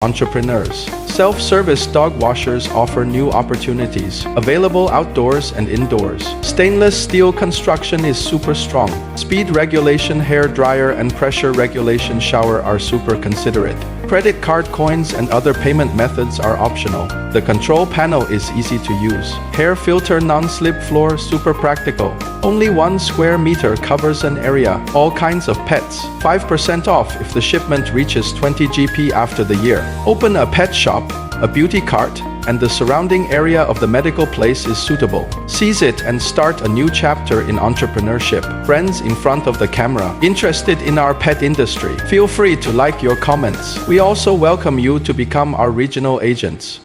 Entrepreneurs. Self-service dog washers offer new opportunities, available outdoors and indoors. Stainless steel construction is super strong. Speed regulation hair dryer and pressure regulation shower are super considerate. Credit card coins and other payment methods are optional. The control panel is easy to use. Hair filter non-slip floor super practical. Only 1 square meter covers an area. All kinds of pets. 5% off if the shipment reaches 20 GP after the year. Open a pet shop, a beauty cart, and the surrounding area of the medical place is suitable. Seize it and start a new chapter in entrepreneurship. Friends in front of the camera, interested in our pet industry, feel free to like your comments. We also welcome you to become our regional agents.